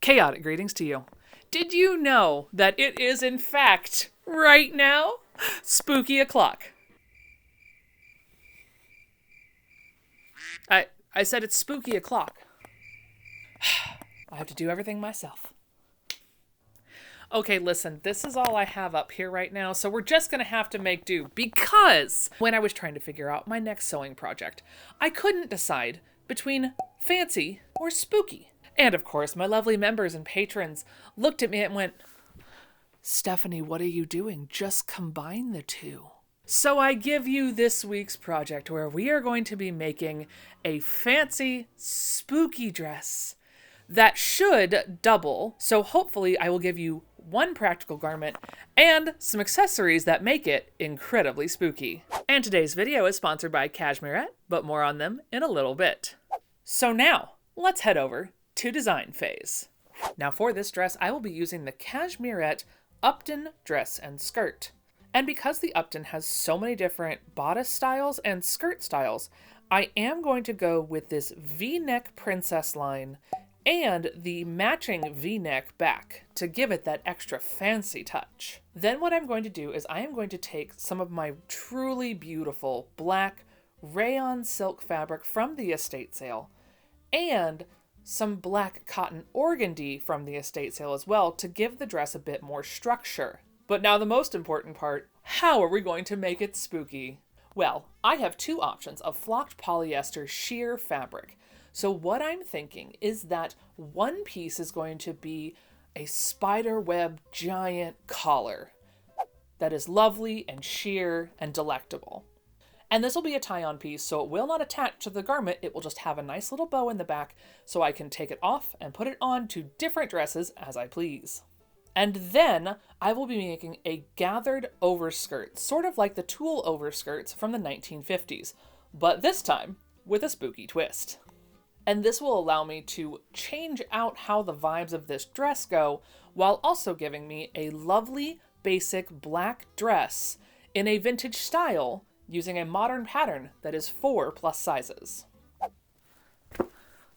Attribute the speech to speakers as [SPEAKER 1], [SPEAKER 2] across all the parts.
[SPEAKER 1] Chaotic greetings to you. Did you know that it is, in fact, right now, spooky o'clock? I said it's spooky o'clock. I have to do everything myself. Okay, listen, this is all I have up here right now, so we're just going to have to make do, because when I was trying to figure out my next sewing project, I couldn't decide between fancy or spooky. And of course, my lovely members and patrons looked at me and went, "Stephanie, what are you doing? Just combine the two." So I give you this week's project where we are going to be making a fancy, spooky dress that should double. So hopefully I will give you one practical garment and some accessories that make it incredibly spooky. And today's video is sponsored by Cashmerette, but more on them in a little bit. So now, let's head over to design phase. Now for this dress, I will be using the Cashmerette Upton dress and skirt. And because the Upton has so many different bodice styles and skirt styles, I am going to go with this V-neck princess line and the matching V-neck back to give it that extra fancy touch. Then what I'm going to do is I am going to take some of my truly beautiful black rayon silk fabric from the estate sale and some black cotton organdy from the estate sale as well to give the dress a bit more structure. But now the most important part, how are we going to make it spooky? Well, I have two options of flocked polyester sheer fabric. So what I'm thinking is that one piece is going to be a spider web giant collar that is lovely and sheer and delectable. And this will be a tie-on piece, so it will not attach to the garment. It will just have a nice little bow in the back, so I can take it off and put it on to different dresses as I please. And then I will be making a gathered overskirt, sort of like the tulle overskirts from the 1950s, but this time with a spooky twist. And this will allow me to change out how the vibes of this dress go, while also giving me a lovely basic black dress in a vintage style using a modern pattern that is 4+ sizes.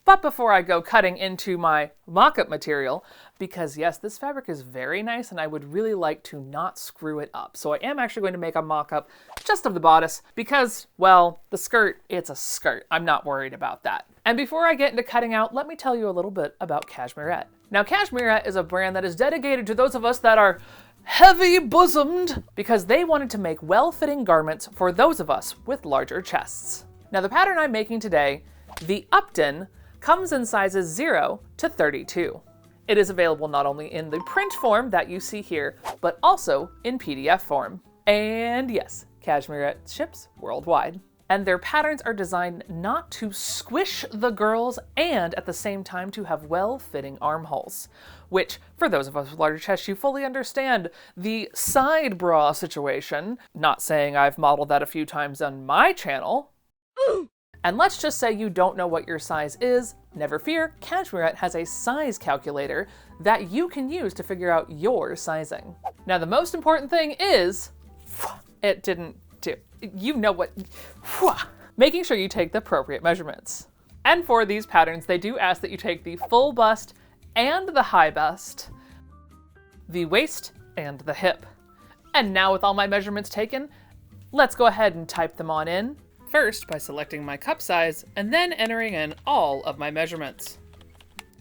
[SPEAKER 1] But before I go cutting into my mock-up material, because yes, this fabric is very nice and I would really like to not screw it up. So I am actually going to make a mock-up just of the bodice because, well, the skirt, it's a skirt. I'm not worried about that. And before I get into cutting out, let me tell you a little bit about Cashmerette. Now, Cashmerette is a brand that is dedicated to those of us that are heavy-bosomed because they wanted to make well-fitting garments for those of us with larger chests. Now, the pattern I'm making today, the Upton, comes in sizes 0 to 32. It is available not only in the print form that you see here, but also in PDF form. And yes, Cashmerette ships worldwide. And their patterns are designed not to squish the girls and at the same time to have well-fitting armholes. Which, for those of us with larger chests, you fully understand the side bra situation. Not saying I've modeled that a few times on my channel. And let's just say you don't know what your size is. Never fear, Cashmerette has a size calculator that you can use to figure out your sizing. Now the most important thing is, it didn't do, you know what, making sure you take the appropriate measurements. And for these patterns, they do ask that you take the full bust and the high bust, the waist and the hip. And now with all my measurements taken, let's go ahead and type them on in. First by selecting my cup size and then entering in all of my measurements.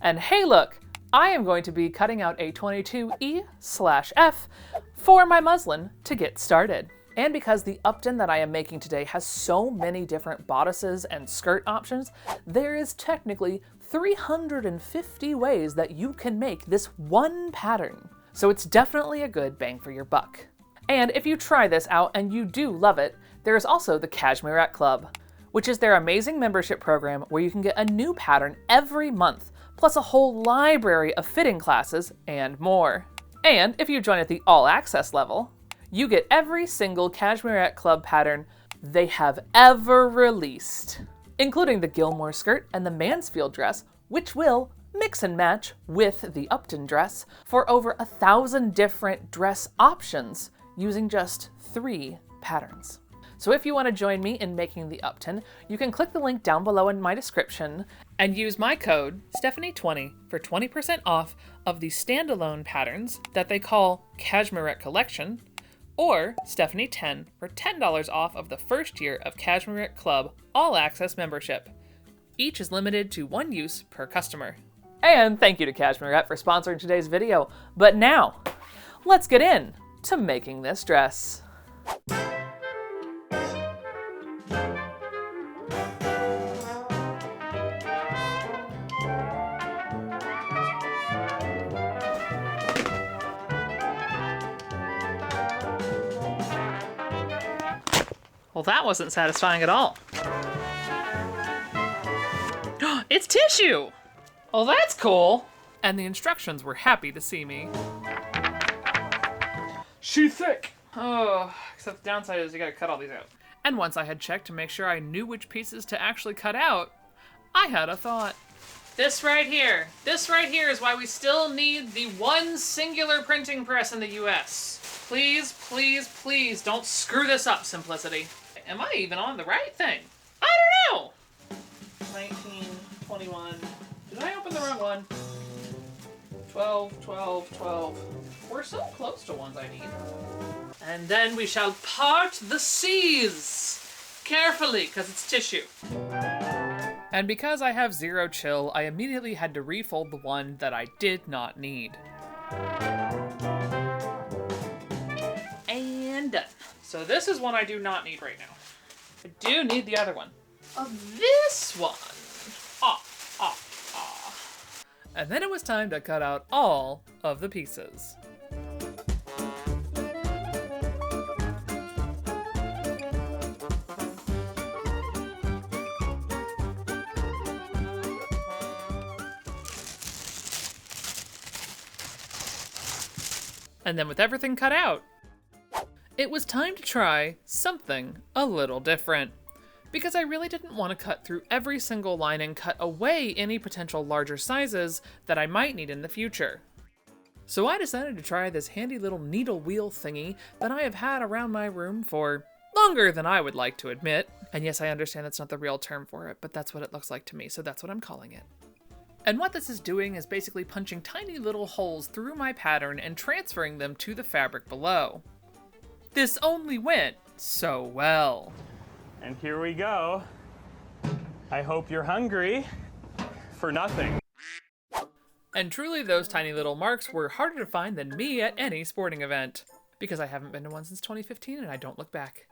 [SPEAKER 1] And hey look, I am going to be cutting out a 22E/F for my muslin to get started. And because the Upton that I am making today has so many different bodices and skirt options, there is technically 350 ways that you can make this one pattern. So it's definitely a good bang for your buck. And if you try this out and you do love it, there is also the Cashmerette Club, which is their amazing membership program where you can get a new pattern every month, plus a whole library of fitting classes and more. And if you join at the all access level, you get every single Cashmerette Club pattern they have ever released, including the Gilmore skirt and the Mansfield dress, which will mix and match with the Upton dress for over 1,000 different dress options using just 3 patterns. So if you want to join me in making the Upton, you can click the link down below in my description and use my code Stephanie20 for 20% off of the standalone patterns that they call Cashmerette Collection, or Stephanie10 for $10 off of the first year of Cashmerette Club All Access membership. Each is limited to 1 use per customer. And thank you to Cashmerette for sponsoring today's video. But now, let's get in to making this dress. Well, that wasn't satisfying at all. It's tissue! Oh, that's cool! And the instructions were happy to see me. She's thick! Oh, except the downside is you gotta cut all these out. And once I had checked to make sure I knew which pieces to actually cut out, I had a thought. This right here is why we still need the one singular printing press in the US. Please, please, please don't screw this up, Simplicity. Am I even on the right thing? I don't know! 19, 21. Did I open the wrong one? 12, 12, 12. We're so close to ones I need. And then we shall part the seas carefully, because it's tissue. And because I have zero chill, I immediately had to refold the one that I did not need. And done. So this is one I do not need right now. I do need the other one. This one. And then it was time to cut out all of the pieces. And then with everything cut out, it was time to try something a little different. Because I really didn't want to cut through every single line and cut away any potential larger sizes that I might need in the future. So I decided to try this handy little needle wheel thingy that I have had around my room for longer than I would like to admit. And yes, I understand that's not the real term for it, but that's what it looks like to me, so that's what I'm calling it. And what this is doing is basically punching tiny little holes through my pattern and transferring them to the fabric below. This only went so well.
[SPEAKER 2] And here we go. I hope you're hungry for nothing.
[SPEAKER 1] And truly those tiny little marks were harder to find than me at any sporting event. Because I haven't been to one since 2015 and I don't look back.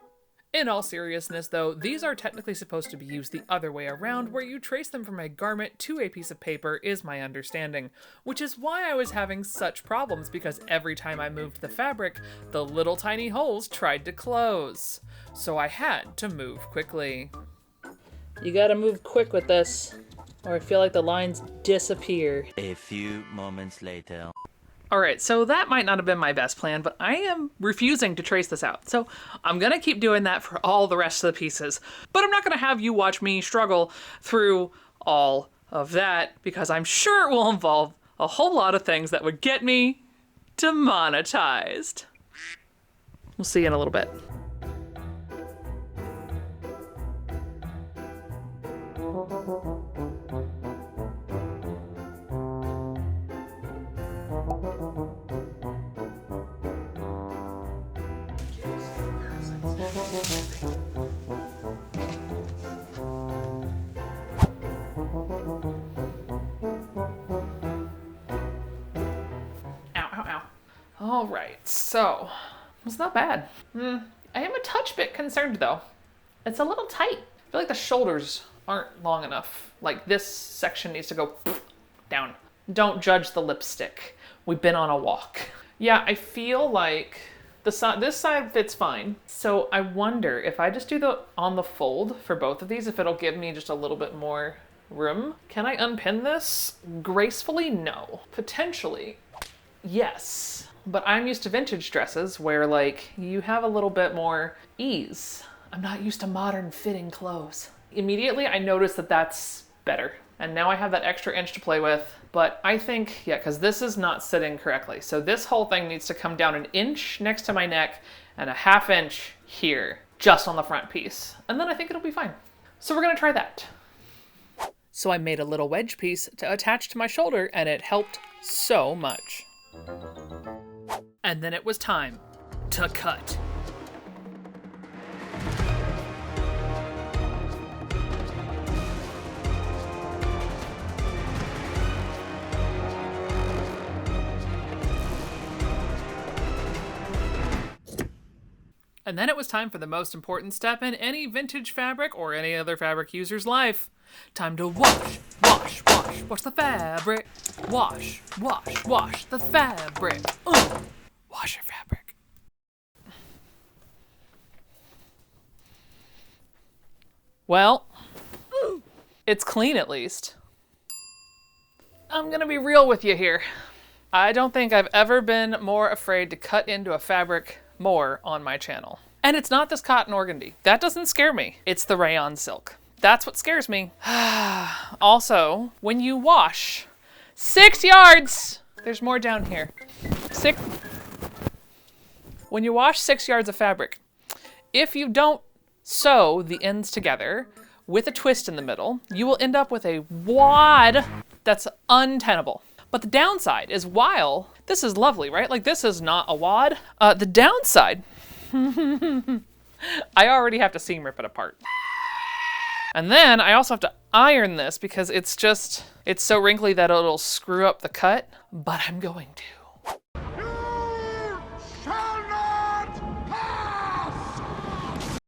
[SPEAKER 1] In all seriousness though, these are technically supposed to be used the other way around, where you trace them from a garment to a piece of paper is my understanding. Which is why I was having such problems, because every time I moved the fabric, the little tiny holes tried to close. So I had to move quickly. You gotta move quick with this, or I feel like the lines disappear.
[SPEAKER 3] A few moments later.
[SPEAKER 1] Alright, so that might not have been my best plan, but I am refusing to trace this out. So I'm gonna keep doing that for all the rest of the pieces. But I'm not gonna have you watch me struggle through all of that, because I'm sure it will involve a whole lot of things that would get me demonetized. We'll see you in a little bit. All right, so it's not bad. I am a touch bit concerned though. It's a little tight. I feel like the shoulders aren't long enough. Like this section needs to go down. Don't judge the lipstick. We've been on a walk. Yeah, I feel like this side fits fine. So I wonder if I just do the on the fold for both of these, if it'll give me just a little bit more room. Can I unpin this gracefully? No. Potentially, yes. But I'm used to vintage dresses where like you have a little bit more ease. I'm not used to modern fitting clothes. Immediately I noticed that that's better. And now I have that extra inch to play with. But I think, yeah, because this is not sitting correctly. So this whole thing needs to come down an inch next to my neck and a ½ inch here. just on the front piece. And then I think it'll be fine. So we're gonna try that. So I made a little wedge piece to attach to my shoulder, and it helped so much. And then it was time to cut. And then it was time for the most important step in any vintage fabric or any other fabric user's life. Time to wash, wash, wash, wash the fabric. Wash, wash, wash the fabric. Wash your fabric. Well, it's clean at least. I'm gonna be real with you here. I don't think I've ever been more afraid to cut into a fabric more on my channel. And it's not this cotton organdy. That doesn't scare me. It's the rayon silk. That's what scares me. Also, when you wash 6 yards, there's more down here. When you wash 6 yards of fabric, if you don't sew the ends together with a twist in the middle, you will end up with a wad that's untenable. But the downside is, while this is lovely, right? Like, this is not a wad. The downside, I already have to seam rip it apart. And then I also have to iron this because it's so wrinkly that it'll screw up the cut, but I'm going to.
[SPEAKER 4] You shall not pass!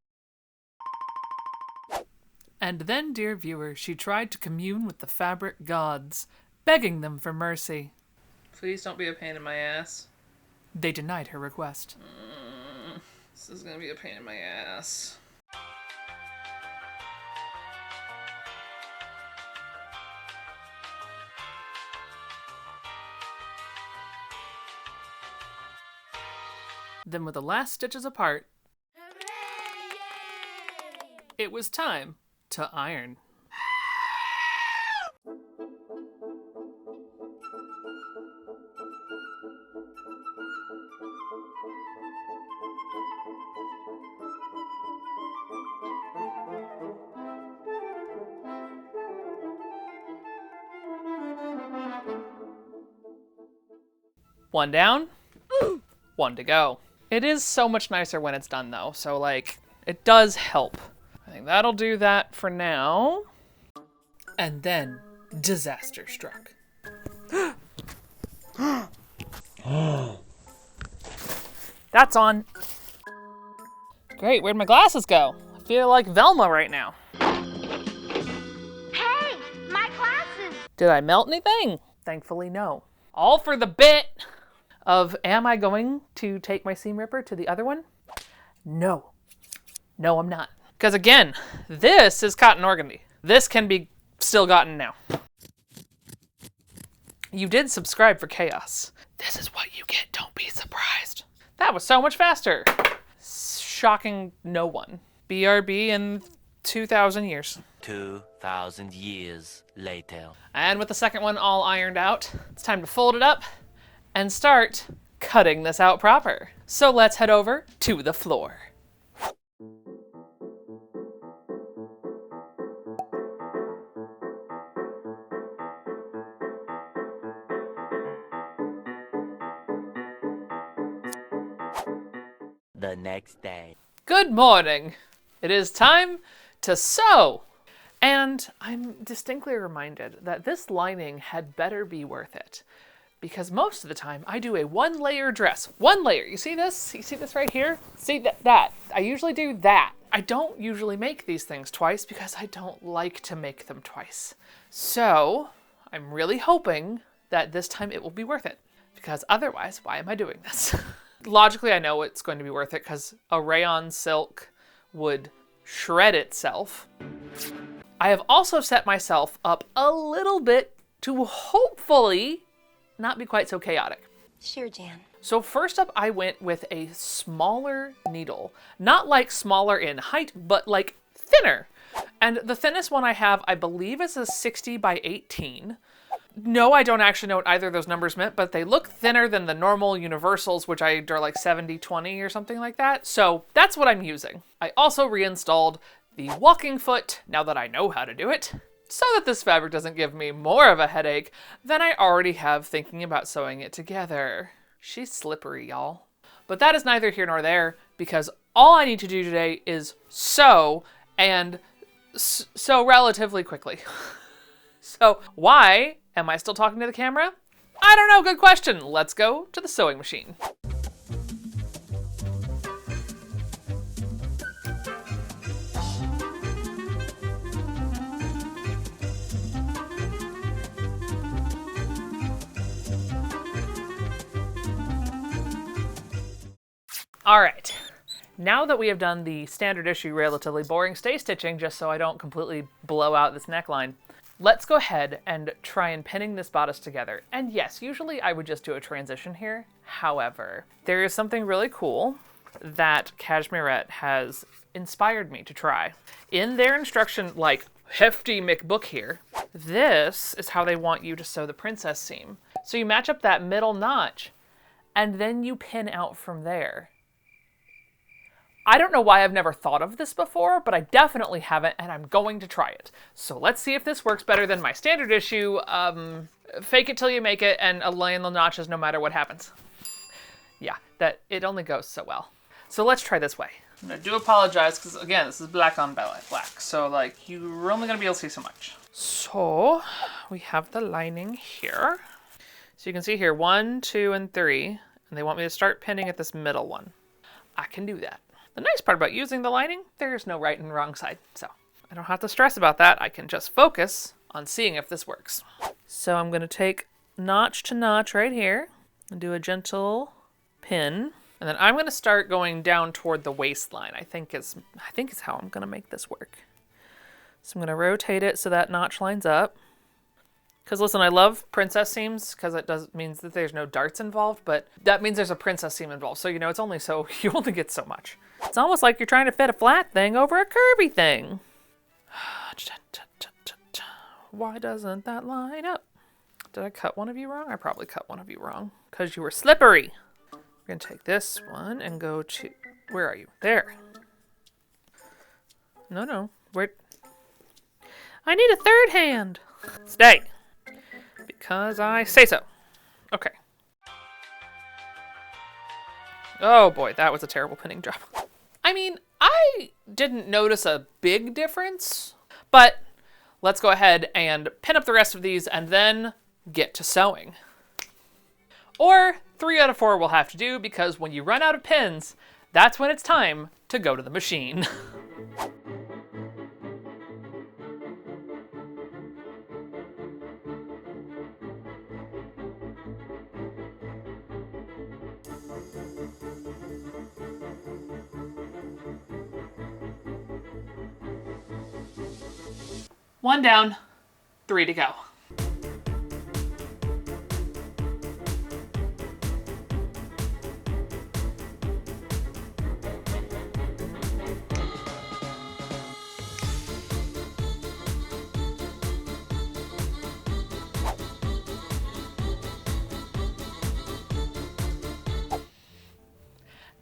[SPEAKER 1] And then, dear viewer, she tried to commune with the fabric gods, begging them for mercy. Please don't be a pain in my ass. They denied her request. This is gonna be a pain in my ass. Then with the last stitches apart, it was time to iron. One down, one to go. It is so much nicer when it's done though, so like, it does help. I think that'll do that for now. And then, disaster struck. That's on. Great, where'd my glasses go? I feel like Velma right now.
[SPEAKER 5] Hey, my glasses!
[SPEAKER 1] Did I melt anything? Thankfully, no. All for the bit of, am I going to take my seam ripper to the other one? No. No, I'm not. Because again, this is cotton organdy. This can be still gotten now. You did subscribe for chaos. This is what you get, don't be surprised. That was so much faster. Shocking no one. BRB in 2,000 years.
[SPEAKER 3] 2,000 years later.
[SPEAKER 1] And with the second one all ironed out, it's time to fold it up and start cutting this out proper. So let's head over to the floor.
[SPEAKER 3] The next day.
[SPEAKER 1] Good morning. It is time to sew. And I'm distinctly reminded that this lining had better be worth it, because most of the time I do a one-layer dress. One layer. You see this? You see this right here? See that? I usually do that. I don't usually make these things twice because I don't like to make them twice. So I'm really hoping that this time it will be worth it, because otherwise, why am I doing this? Logically, I know it's going to be worth it because a rayon silk would shred itself. I have also set myself up a little bit to hopefully not be quite so chaotic.
[SPEAKER 5] Sure, Jan.
[SPEAKER 1] So first up, I went with a smaller needle. Not like smaller in height, but like thinner. And the thinnest one I have, I believe, is a 60 by 18. No, I don't actually know what either of those numbers meant, but they look thinner than the normal universals, which are like 70-20 or something like that. So that's what I'm using. I also reinstalled the walking foot, now that I know how to do it, so that this fabric doesn't give me more of a headache than I already have thinking about sewing it together. She's slippery, y'all. But that is neither here nor there, because all I need to do today is sew, and sew relatively quickly. So why am I still talking to the camera? I don't know, good question. Let's go to the sewing machine. All right, now that we have done the standard issue relatively boring stay stitching, just so I don't completely blow out this neckline, let's go ahead and try and pinning this bodice together. And yes, usually I would just do a transition here. However, there is something really cool that Cashmerette has inspired me to try. In their instruction, like hefty McBook here, this is how they want you to sew the princess seam. So you match up that middle notch, and then you pin out from there. I don't know why I've never thought of this before, but I definitely haven't, and I'm going to try it. So let's see if this works better than my standard issue, fake it till you make it and align the notches no matter what happens. Yeah, that it only goes so well. So let's try this way. And I do apologize, because again, this is black on black, so like you're only gonna be able to see so much. So we have the lining here. So you can see here 1, 2, and 3, and they want me to start pinning at this middle one. I can do that. The nice part about using the lining, there's no right and wrong side, so I don't have to stress about that. I can just focus on seeing if this works. So I'm going to take notch to notch right here and do a gentle pin, and then I'm going to start going down toward the waistline. I think is how I'm going to make this work. So I'm going to rotate it so that notch lines up. Because listen, I love princess seams because it means that there's no darts involved, but that means there's a princess seam involved. So, you know, it's only so, you only get so much. It's almost like you're trying to fit a flat thing over a curvy thing. Why doesn't that line up? Did I cut one of you wrong? I probably cut one of you wrong because you were slippery. We're going to take this one and go to, where are you? There. No, where? I need a third hand. Stay. Because I say so. Okay. Oh boy, that was a terrible pinning job. I mean, I didn't notice a big difference, but let's go ahead and pin up the rest of these and then get to sewing. Or 3 out of 4 will have to do, because when you run out of pins, that's when it's time to go to the machine. One down, 3 to go.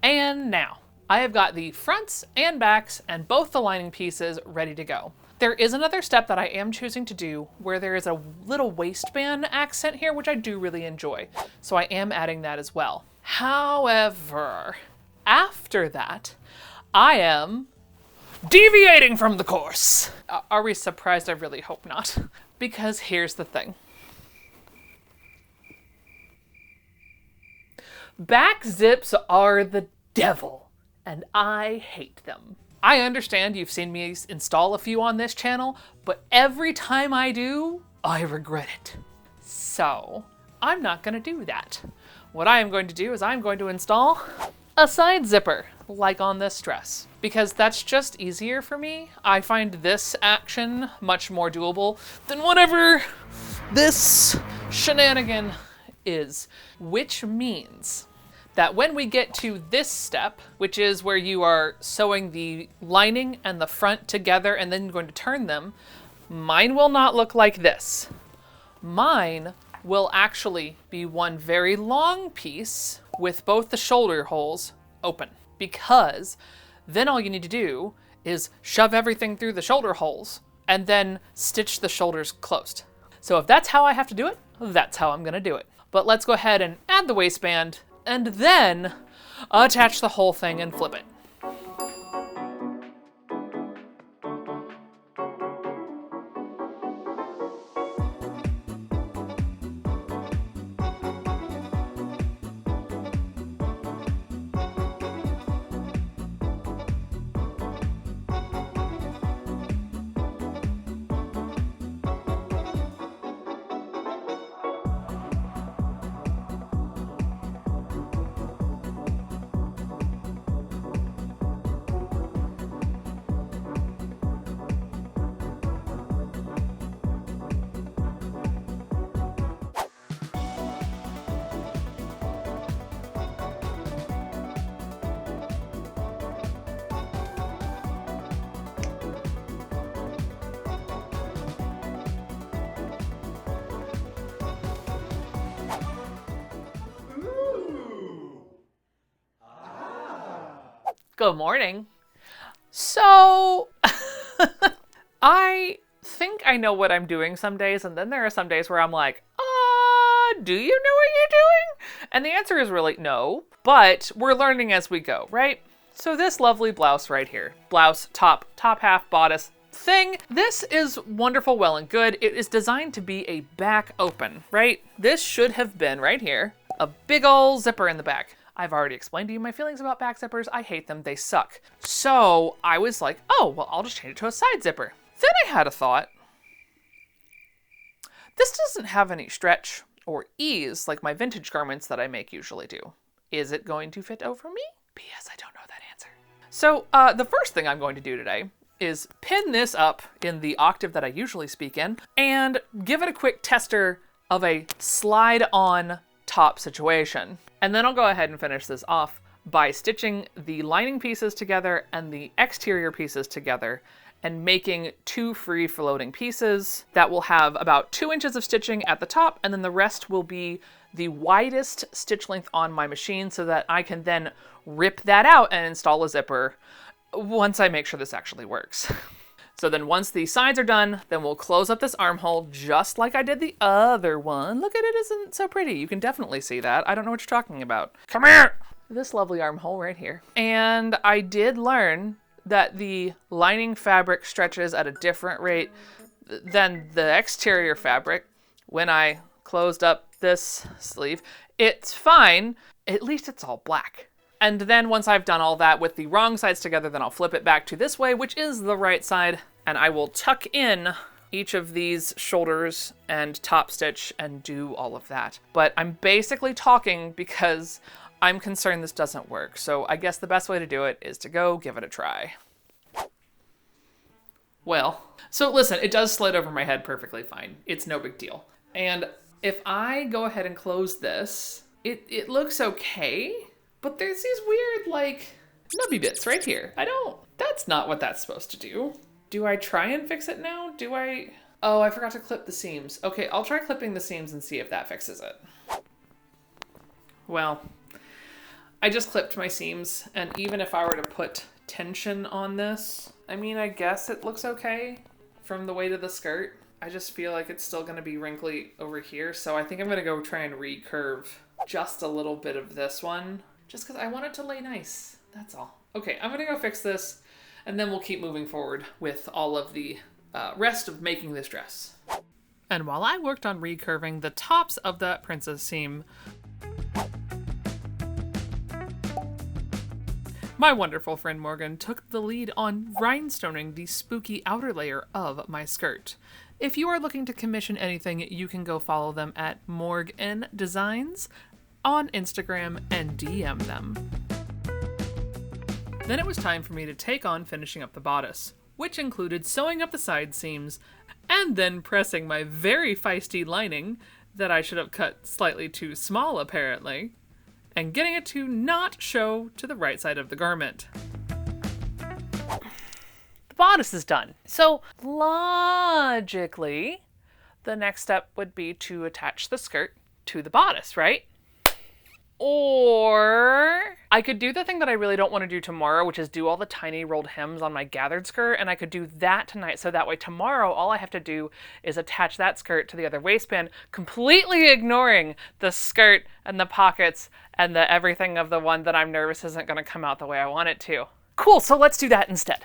[SPEAKER 1] And now, I have got the fronts and backs and both the lining pieces ready to go. There is another step that I am choosing to do where there is a little waistband accent here, which I do really enjoy. So I am adding that as well. However, after that, I am deviating from the course. Are we surprised? I really hope not. Because here's the thing. Back zips are the devil, and I hate them. I understand you've seen me install a few on this channel, but every time I do, I regret it. So, I'm not gonna do that. What I am going to do is I'm going to install a side zipper, like on this dress, because that's just easier for me. I find this action much more doable than whatever this shenanigan is, which means that when we get to this step, which is where you are sewing the lining and the front together and then going to turn them, mine will not look like this. Mine will actually be one very long piece with both the shoulder holes open, because then all you need to do is shove everything through the shoulder holes and then stitch the shoulders closed. So if that's how I have to do it, that's how I'm gonna do it. But let's go ahead and add the waistband and then attach the whole thing and flip it. Good morning. So, I think I know what I'm doing some days, and then there are some days where I'm like, do you know what you're doing? And the answer is really no, but we're learning as we go, right? So this lovely blouse right here, blouse, top half, bodice thing, this is wonderful, well and good. It is designed to be a back open, right? This should have been right here, a big ol' zipper in the back. I've already explained to you my feelings about back zippers. I hate them, they suck. So I was like, oh, well, I'll just change it to a side zipper. Then I had a thought. This doesn't have any stretch or ease like my vintage garments that I make usually do. Is it going to fit over me? P.S. I don't know that answer. So the first thing I'm going to do today is pin this up in the octave that I usually speak in and give it a quick tester of a slide on top situation. And then I'll go ahead and finish this off by stitching the lining pieces together and the exterior pieces together and making two free floating pieces that will have about 2 inches of stitching at the top, and then the rest will be the widest stitch length on my machine so that I can then rip that out and install a zipper once I make sure this actually works. So then once the sides are done, then we'll close up this armhole just like I did the other one. Look at it, isn't so pretty. You can definitely see that. I don't know what you're talking about. Come here! This lovely armhole right here. And I did learn that the lining fabric stretches at a different rate than the exterior fabric. When I closed up this sleeve, it's fine. At least it's all black. And then once I've done all that with the wrong sides together, then I'll flip it back to this way, which is the right side, and I will tuck in each of these shoulders and top stitch and do all of that. But I'm basically talking because I'm concerned this doesn't work. So I guess the best way to do it is to go give it a try. Well, so listen, it does slide over my head perfectly fine. It's no big deal. And if I go ahead and close this, it looks okay. But there's these weird, like, nubby bits right here. That's not what that's supposed to do. Do I try and fix it now? Oh, I forgot to clip the seams. Okay, I'll try clipping the seams and see if that fixes it. Well, I just clipped my seams, and even if I were to put tension on this, I mean, I guess it looks okay from the weight of the skirt. I just feel like it's still gonna be wrinkly over here, so I think I'm gonna go try and recurve just a little bit of this one. Just because I want it to lay nice, that's all. Okay, I'm gonna go fix this, and then we'll keep moving forward with all of the rest of making this dress. And while I worked on recurving the tops of that princess seam, my wonderful friend Morgan took the lead on rhinestoning the spooky outer layer of my skirt. If you are looking to commission anything, you can go follow them at Morgan Designs on Instagram and DM them. Then it was time for me to take on finishing up the bodice, which included sewing up the side seams and then pressing my very feisty lining that I should have cut slightly too small apparently, and getting it to not show to the right side of the garment. The bodice is done. So logically, the next step would be to attach the skirt to the bodice, right? Or I could do the thing that I really don't want to do tomorrow, which is do all the tiny rolled hems on my gathered skirt, and I could do that tonight, so that way tomorrow all I have to do is attach that skirt to the other waistband, completely ignoring the skirt and the pockets and the everything of the one that I'm nervous isn't going to come out the way I want it to. Cool, so let's do that instead.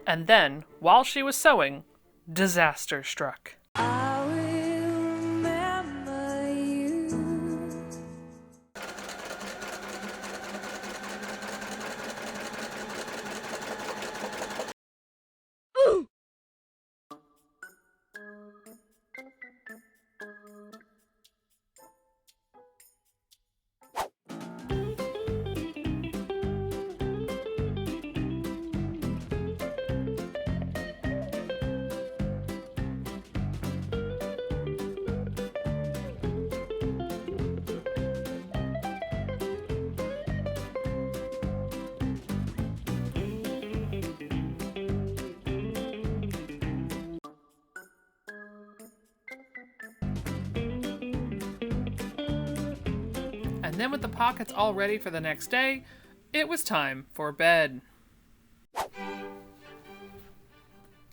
[SPEAKER 1] And then, while she was sewing, disaster struck.
[SPEAKER 6] I will remember you.
[SPEAKER 1] And then with the pockets all ready for the next day, it was time for bed.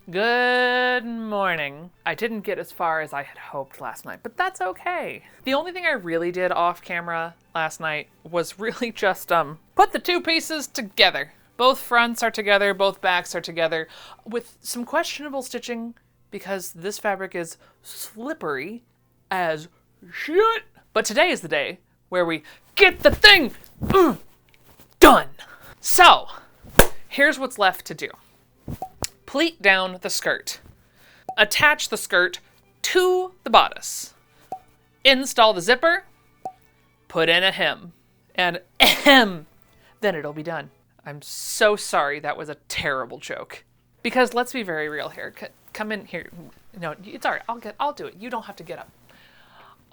[SPEAKER 1] Good morning. I didn't get as far as I had hoped last night, but that's okay. The only thing I really did off camera last night was really just put the two pieces together. Both fronts are together, both backs are together, with some questionable stitching because this fabric is slippery as shit. But today is the day where we get the thing done. So, here's what's left to do. Pleat down the skirt. Attach the skirt to the bodice. Install the zipper. Put in a hem. And ahem, then it'll be done. I'm so sorry that was a terrible joke. Because let's be very real here. Come in here. No, it's all right. I'll do it. You don't have to get up.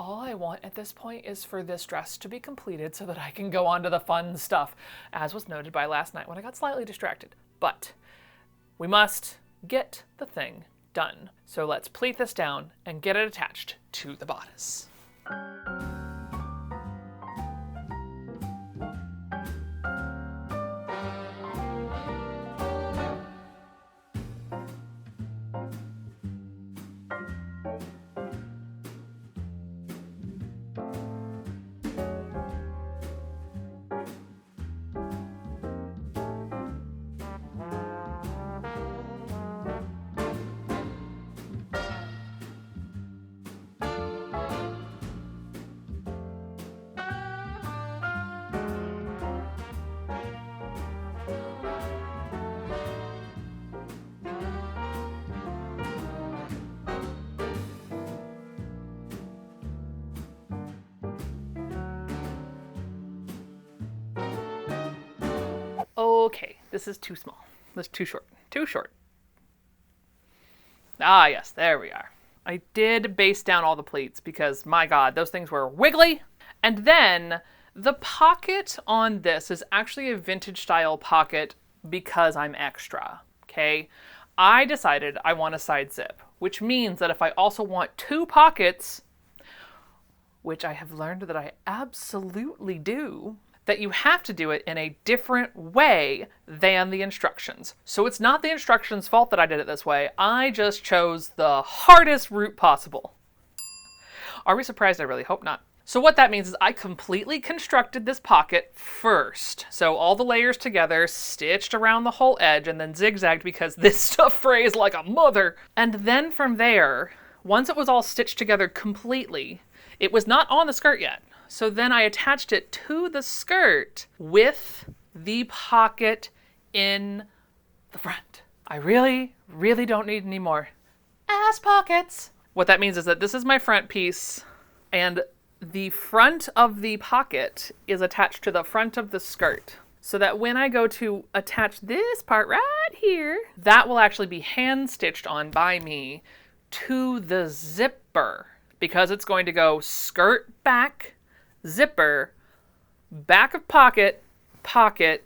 [SPEAKER 1] All I want at this point is for this dress to be completed so that I can go on to the fun stuff, as was noted by last night when I got slightly distracted. But we must get the thing done. So let's pleat this down and get it attached to the bodice. Okay, this is too small. This is too short. Too short. Ah, yes, there we are. I did base down all the pleats because, my God, those things were wiggly. And then the pocket on this is actually a vintage style pocket because I'm extra, okay? I decided I want a side zip, which means that if I also want two pockets, which I have learned that I absolutely do, that you have to do it in a different way than the instructions. So it's not the instructions' fault that I did it this way. I just chose the hardest route possible. Are we surprised? I really hope not. So what that means is I completely constructed this pocket first. So all the layers together, stitched around the whole edge, and then zigzagged because this stuff frays like a mother. And then from there, once it was all stitched together completely, it was not on the skirt yet. So then I attached it to the skirt with the pocket in the front. I really, really don't need any more ass pockets. What that means is that this is my front piece, and the front of the pocket is attached to the front of the skirt. So that when I go to attach this part right here, that will actually be hand stitched on by me to the zipper, because it's going to go skirt back, zipper, back of pocket, pocket,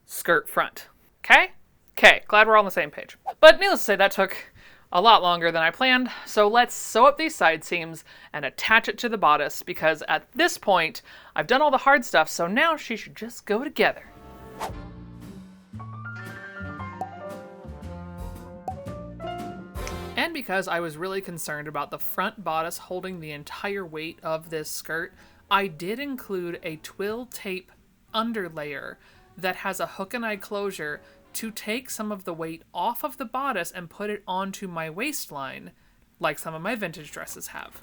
[SPEAKER 1] skirt front. Okay? Okay, glad we're all on the same page. But needless to say, that took a lot longer than I planned, so let's sew up these side seams and attach it to the bodice, because at this point, I've done all the hard stuff, so now she should just go together. And because I was really concerned about the front bodice holding the entire weight of this skirt, I did include a twill tape underlayer that has a hook and eye closure to take some of the weight off of the bodice and put it onto my waistline, like some of my vintage dresses have.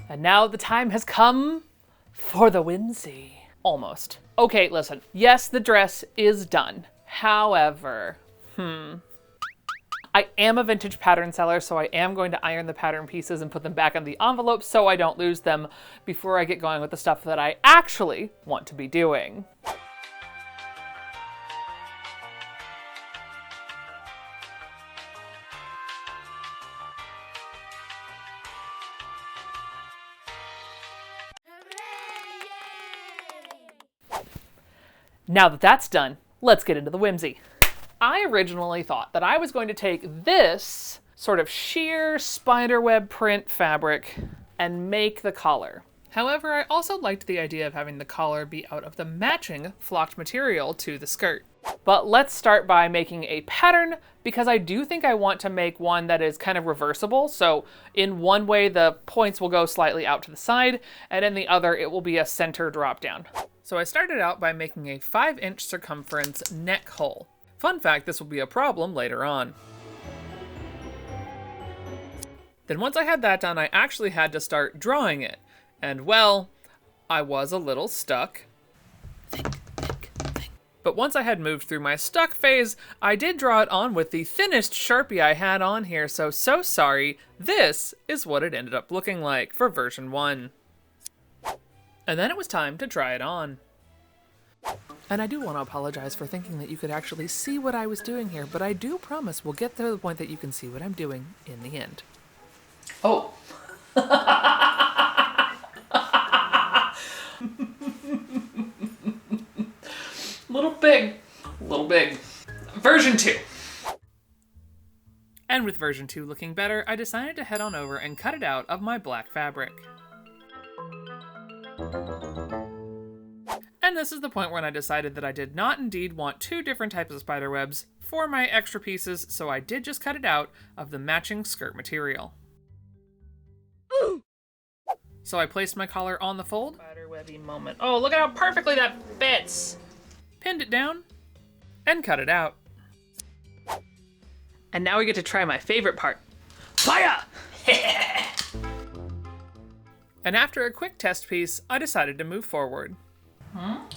[SPEAKER 1] And now the time has come for the whimsy. Almost. Okay, listen. Yes, the dress is done. However, I am a vintage pattern seller, so I am going to iron the pattern pieces and put them back in the envelope so I don't lose them before I get going with the stuff that I actually want to be doing. Now that that's done, let's get into the whimsy. I originally thought that I was going to take this sort of sheer spiderweb print fabric and make the collar. However, I also liked the idea of having the collar be out of the matching flocked material to the skirt. But let's start by making a pattern, because I do think I want to make one that is kind of reversible. So in one way, the points will go slightly out to the side, and in the other, it will be a center drop down. So I started out by making a 5-inch circumference neck hole. Fun fact, this will be a problem later on. Then once I had that done, I actually had to start drawing it. And well, I was a little stuck. But once I had moved through my stuck phase, I did draw it on with the thinnest Sharpie I had on here, so sorry. This is what it ended up looking like for version 1. And then it was time to try it on. And I do want to apologize for thinking that you could actually see what I was doing here, but I do promise we'll get to the point that you can see what I'm doing in the end. Oh. Little big. Version 2. And with version 2 looking better, I decided to head on over and cut it out of my black fabric. And this is the point when I decided that I did not indeed want 2 different types of spider webs for my extra pieces, so I did just cut it out of the matching skirt material. Ooh. So I placed my collar on the fold. Spiderwebby moment. Oh, look at how perfectly that fits! Pinned it down and cut it out. And now we get to try my favorite part. Fire! And after a quick test piece, I decided to move forward.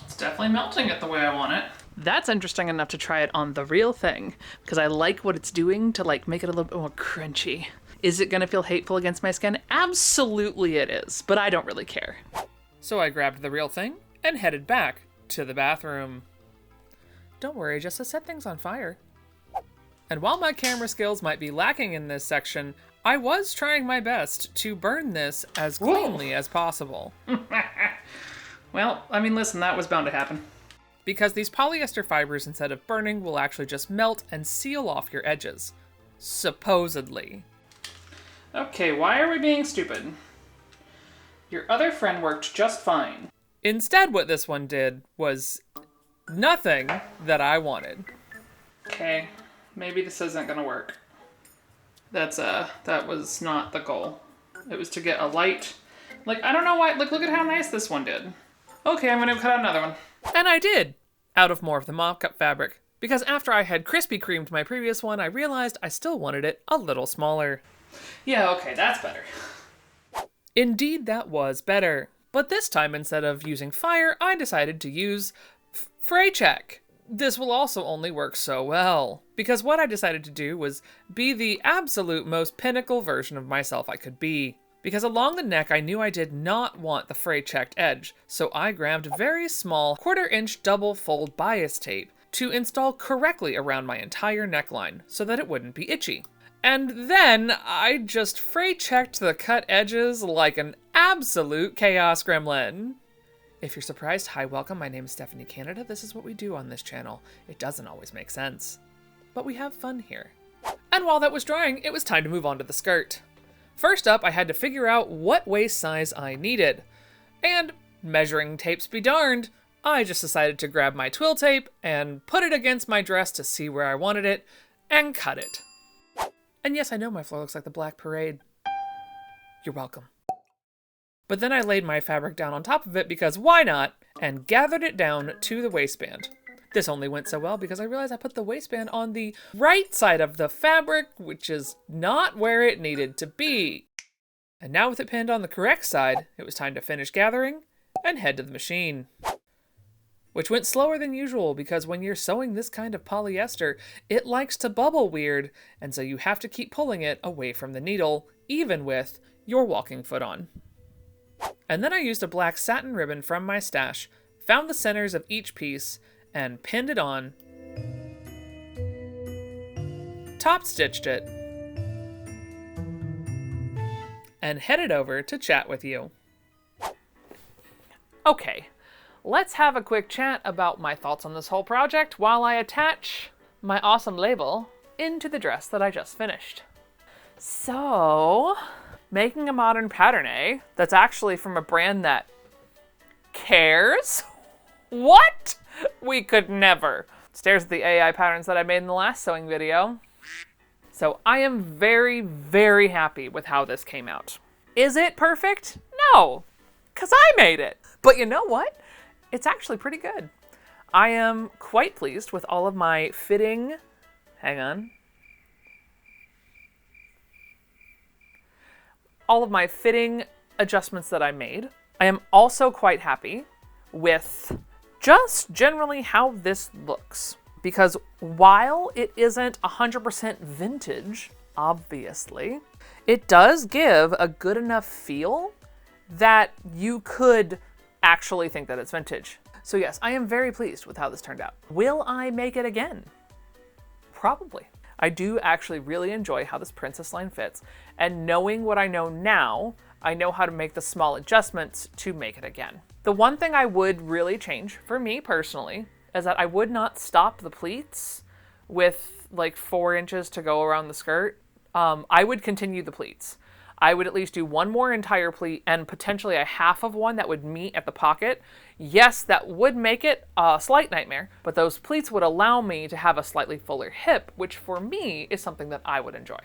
[SPEAKER 1] It's definitely melting it the way I want it. That's interesting enough to try it on the real thing, because I like what it's doing to make it a little bit more crunchy. Is it gonna feel hateful against my skin? Absolutely it is, but I don't really care. So I grabbed the real thing and headed back to the bathroom. Don't worry, just to set things on fire. And while my camera skills might be lacking in this section, I was trying my best to burn this as cleanly as possible. Well, I mean, listen, that was bound to happen. Because these polyester fibers, instead of burning, will actually just melt and seal off your edges. Supposedly. Okay, why are we being stupid? Your other friend worked just fine. Instead, what this one did was nothing that I wanted. Okay, maybe this isn't gonna work. That was not the goal. It was to get a light, I don't know why, look at how nice this one did. Okay, I'm gonna cut out another one. And I did, out of more of the mock-up fabric. Because after I had Krispy Kremed my previous one, I realized I still wanted it a little smaller. Yeah, okay, that's better. Indeed, that was better. But this time, instead of using fire, I decided to use fray check. This will also only work so well. Because what I decided to do was be the absolute most pinnacle version of myself I could be. Because along the neck, I knew I did not want the fray checked edge, so I grabbed very small 1/4-inch double fold bias tape to install correctly around my entire neckline so that it wouldn't be itchy. And then I just fray checked the cut edges like an absolute chaos gremlin. If you're surprised, hi, welcome. My name is Stephanie Canada. This is what we do on this channel. It doesn't always make sense, but we have fun here. And while that was drying, it was time to move on to the skirt. First up, I had to figure out what waist size I needed. And measuring tapes be darned, I just decided to grab my twill tape and put it against my dress to see where I wanted it and cut it. And yes, I know my floor looks like the Black Parade. You're welcome. But then I laid my fabric down on top of it because why not, and gathered it down to the waistband. This only went so well because I realized I put the waistband on the right side of the fabric, which is not where it needed to be. And now with it pinned on the correct side, it was time to finish gathering and head to the machine. Which went slower than usual because when you're sewing this kind of polyester, it likes to bubble weird, and so you have to keep pulling it away from the needle, even with your walking foot on. And then I used a black satin ribbon from my stash, found the centers of each piece, and pinned it on, top stitched it, and headed over to chat with you. Okay, let's have a quick chat about my thoughts on this whole project while I attach my awesome label into the dress that I just finished. So, making a modern pattern, eh? That's actually from a brand that cares? What? We could never. Stares at the AI patterns that I made in the last sewing video. So I am very, very happy with how this came out. Is it perfect? No, because I made it. But you know what? It's actually pretty good. I am quite pleased with all of my fitting, all of my fitting adjustments that I made. I am also quite happy with just generally how this looks. Because while it isn't 100% vintage, obviously, it does give a good enough feel that you could actually think that it's vintage. So yes, I am very pleased with how this turned out. Will I make it again? Probably. I do actually really enjoy how this princess line fits, and knowing what I know now, I know how to make the small adjustments to make it again. The one thing I would really change for me personally is that I would not stop the pleats with like 4 inches to go around the skirt. I would continue the pleats. I would at least do one more entire pleat and potentially a half of one that would meet at the pocket. Yes, that would make it a slight nightmare, but those pleats would allow me to have a slightly fuller hip, which for me is something that I would enjoy.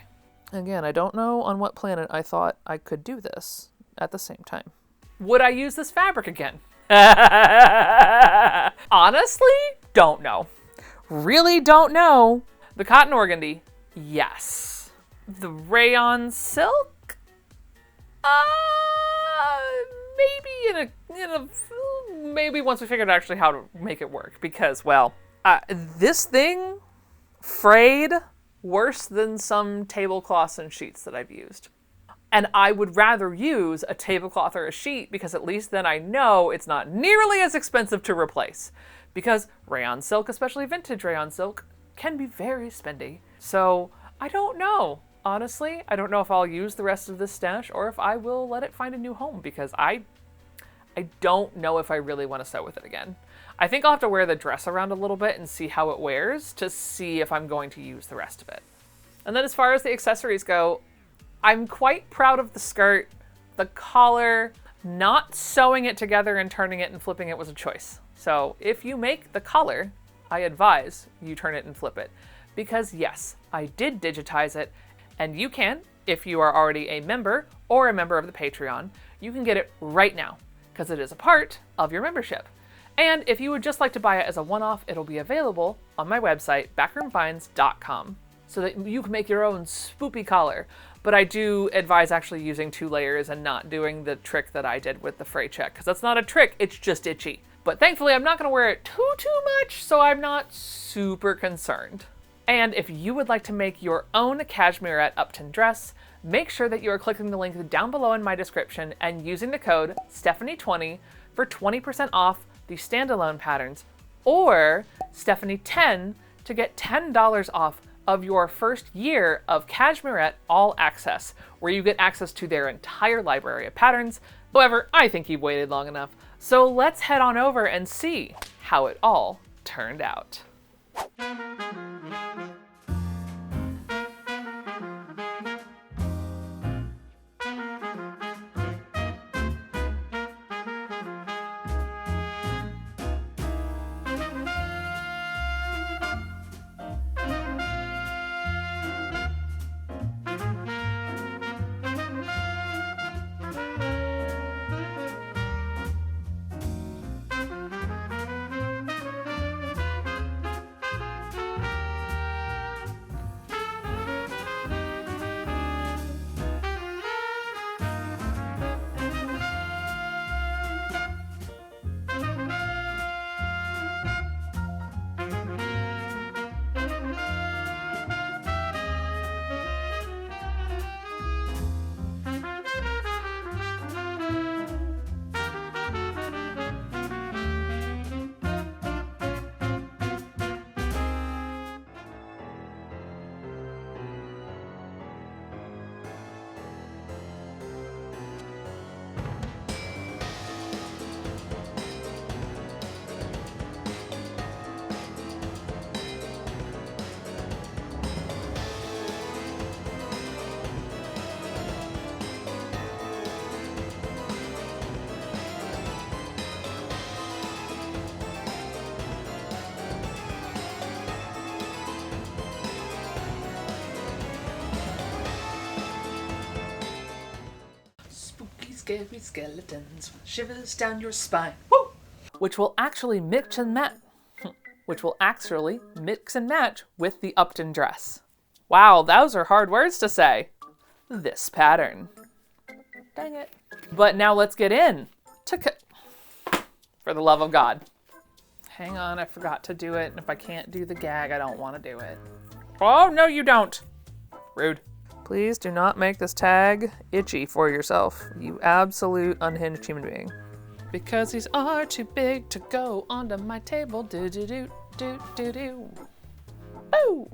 [SPEAKER 1] Again, I don't know on what planet I thought I could do this at the same time. Would I use this fabric again? Honestly, don't know. Really don't know. The cotton organdy, yes. The rayon silk? Maybe once we figured out actually how to make it work, because, well, this thing frayed worse than some tablecloths and sheets that I've used. And I would rather use a tablecloth or a sheet because at least then I know it's not nearly as expensive to replace. Because rayon silk, especially vintage rayon silk, can be very spendy. So I don't know. Honestly, I don't know if I'll use the rest of this stash or if I will let it find a new home because I don't know if I really want to sew with it again. I think I'll have to wear the dress around a little bit and see how it wears to see if I'm going to use the rest of it. And then as far as the accessories go, I'm quite proud of the skirt, the collar. Not sewing it together and turning it and flipping it was a choice. So if you make the collar, I advise you turn it and flip it. Because yes, I did digitize it, and you can, if you are already a member or a member of the Patreon, you can get it right now because it is a part of your membership. And if you would just like to buy it as a one-off, it'll be available on my website, backroomfinds.com, so that you can make your own spoopy collar. But I do advise actually using 2 layers and not doing the trick that I did with the fray check, because that's not a trick, it's just itchy. But thankfully, I'm not going to wear it too much, so I'm not super concerned. And if you would like to make your own cashmerette Upton dress, make sure that you are clicking the link down below in my description and using the code Stephanie20 for 20% off the standalone patterns Or Stephanie 10 to get $10 off of your first year of Cashmerette All Access, where you get access to their entire library of patterns. However, I think you've waited long enough, so let's head on over and see how it all turned out. Scary skeletons, shivers down your spine. Woo! Which will actually mix and match with the Upton dress. Wow, those are hard words to say. This pattern. Dang it. But now let's get in to for the love of God. Hang on, I forgot to do it. And if I can't do the gag, I don't want to do it. Oh, no, you don't. Rude. Please do not make this tag itchy for yourself, you absolute unhinged human being. Because these are too big to go onto my table. Do do do do do do. Boo!